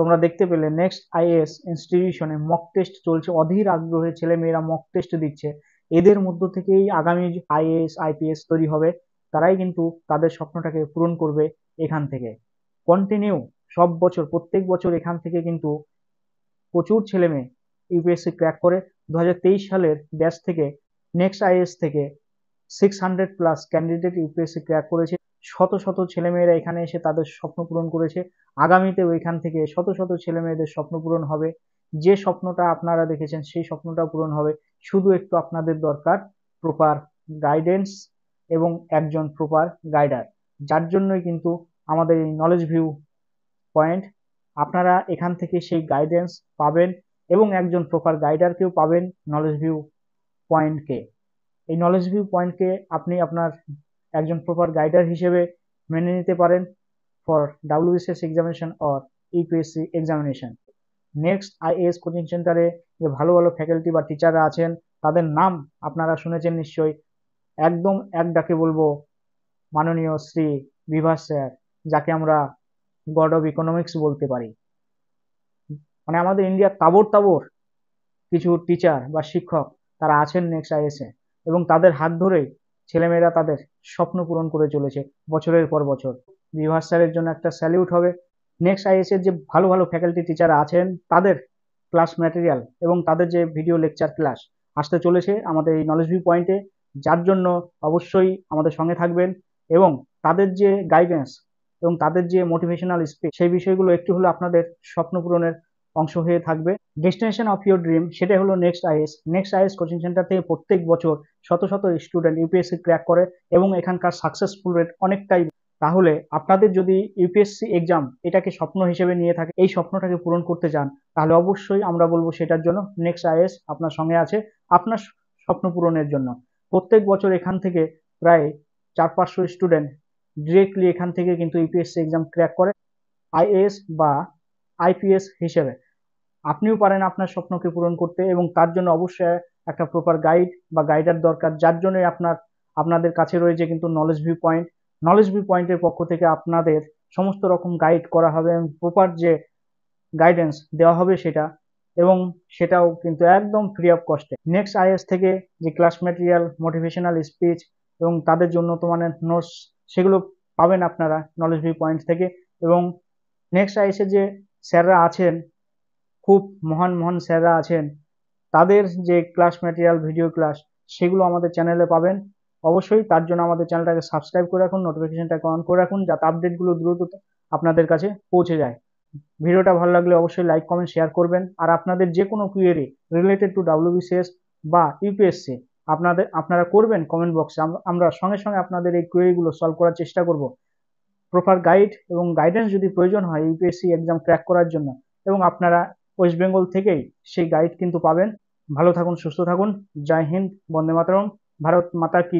তোমরা দেখতে পেলে নেক্সট আইএএস ইনস্টিটিউশনে মক টেস্ট চলছে, অধীর আগ্রহে ছেলে মেয়েরা মক টেস্ট দিচ্ছে। এদের মধ্য থেকেই আগামী আইএএস আইপিএস তৈরি হবে, তারাই কিন্তু তাদের স্বপ্নটাকে পূরণ করবে এখান থেকে। কন্টিনিউ সব বছর প্রত্যেক বছর এখান থেকে কিন্তু প্রচুর ছেলে মেয়ে ইউপিএসসি ক্র্যাক করে। 2023 সালের ব্যাচ থেকে নেক্সট আইএএস থেকে 600+ ক্যান্ডিডেট ইউপিএসসি ক্র্যাক করেছে। শত শত ছেলেমেয়েরা এখানে এসে তাদের স্বপ্ন পূরণ করেছে। আগামীতেও এখান থেকে শত শত ছেলে মেয়েদের স্বপ্ন পূরণ হবে। যে স্বপ্নটা আপনারা দেখেছেন সেই স্বপ্নটা পূরণ হবে। শুধু একটু আপনাদের দরকার প্রপার গাইডেন্স এবং একজন প্রপার গাইডার, যার জন্যই কিন্তু আমাদের এই নলেজ ভিউ পয়েন্ট। আপনারা এখান থেকে সেই গাইডেন্স পাবেন এবং একজন প্রপার গাইডারকেও পাবেন নলেজ ভিউ পয়েন্টকে। এই নলেজ ভিউ পয়েন্টকে আপনি আপনার একজন প্রপার গাইডার হিসেবে মেনে নিতে পারেন for WBCS examination or UPSC examination. Next IAS coaching সেন্টারে যে ভালো ভালো ফ্যাকাল্টি বা টিচাররা আছেন তাদের নাম আপনারা শুনেছেন নিশ্চয়ই। একদম এক ডাকে বলবো মাননীয় শ্রী বিভাস স্যার, যাকে আমরা গড অফ ইকোনমিক্স বলতে পারি। মানে আমাদের ইন্ডিয়ার তাবড় তাবড় কিছু টিচার বা শিক্ষক তারা আছেন নেক্সট আইএসে, এবং তাদের হাত ধরেই ছেলেমেয়েরা তাদের স্বপ্ন পূরণ করে চলেছে বছরের পর বছর। বিভাস স্যারের জন্য একটা স্যালিউট হবে। নেক্সট আইএস এর যে ভালো ভালো ফ্যাকাল্টি টিচার আছেন তাদের ক্লাস ম্যাটেরিয়াল এবং তাদের যে ভিডিও লেকচার ক্লাস আসতে চলেছে আমাদের এই নলেজ ভিউ পয়েন্টে, যার জন্য অবশ্যই আমাদের সঙ্গে থাকবেন এবং তাদের যে গাইডেন্স এবং তাদের যে মোটিভেশনাল স্পিচ সেই বিষয়গুলো একটু হলো আপনাদের স্বপ্ন পূরণের অংশ হয়ে থাকবে। ডেস্টিনেশন অফ ইউর ড্রিম সেটাই হলো next is. Next is coaching centre থেকে প্রত্যেক বছর শত শত স্টুডেন্ট ইউপিএসসি ক্র্যাক করে এবং এখানকার সাকসেসফুল রেট অনেকটাই। তাহলে আপনাদের যদি ইউপিএসসি এক্সাম এটাকে স্বপ্ন হিসেবে নিয়ে থাকে, এই স্বপ্নটাকে পূরণ করতে চান, তাহলে অবশ্যই আমরা বলবো সেটার জন্য নেক্সট আইএস আপনার সঙ্গে আছে আপনার স্বপ্ন পূরণের জন্য। প্রত্যেক বছর এখান থেকে প্রায় 400-500 স্টুডেন্ট ডিরেক্টলি এখান থেকে কিন্তু ইউপিএসসি এক্সাম ক্র্যাক করে আইএএস বা আইপিএস হিসেবে। আপনিও পারেন আপনার স্বপ্নকে পূরণ করতে, এবং তার জন্য অবশ্যই একটা প্রপার গাইড বা গাইডার দরকার, যার জন্য আপনাদের কাছে রয়েছে কিন্তু knowledge view point. Knowledge view পয়েন্টের পক্ষ থেকে আপনাদের সমস্ত রকম গাইড করা হবে এবং প্রপার যে গাইডেন্স দেওয়া হবে সেটা, এবং সেটাও কিন্তু একদম ফ্রি অফ কস্টে। নেক্সট আইএস থেকে যে ক্লাস ম্যাটেরিয়াল, মোটিভেশনাল স্পিচ এবং তাদের জন্য তোমাদের নোটস সেগুলো পাবেন আপনারা নলেজ ভিউ পয়েন্ট থেকে। এবং নেক্সট আইএসে যে স্যাররা আছেন, খুব মহান মহান স্যাররা আছেন, তাদের যে ক্লাস ম্যাটেরিয়াল ভিডিও ক্লাস সেগুলো আমাদের চ্যানেলে পাবেন। অবশ্যই তার জন্য আমাদের চ্যানেলটাকে সাবস্ক্রাইব করে রাখুন, নোটিফিকেশনটাকে অন করে রাখুন, যাতে আপডেটগুলো দ্রুত আপনাদের কাছে পৌঁছে যায়। ভিডিওটা ভালো লাগলে অবশ্যই লাইক কমেন্ট শেয়ার করবেন। আর আপনাদের যে কোনো কোয়েরি রিলেটেড টু ডাব্লিউবিসিএস বা ইউপিএসসি আপনারা করবেন কমেন্ট বক্সে। আমরা সঙ্গে সঙ্গে আপনাদের এই কোয়েরিগুলো সলভ করার চেষ্টা করব। প্রপার গাইড এবং গাইডেন্স যদি প্রয়োজন হয় ইউপিএসসি এক্সাম ক্র্যাক করার জন্য, এবং আপনারা ওয়েস্ট বেঙ্গল থেকেই সেই গাইড কিন্তু পাবেন। ভালো থাকুন, সুস্থ থাকুন। জয় হিন্দ, বন্দে মাতরম, ভারত মাতা কি।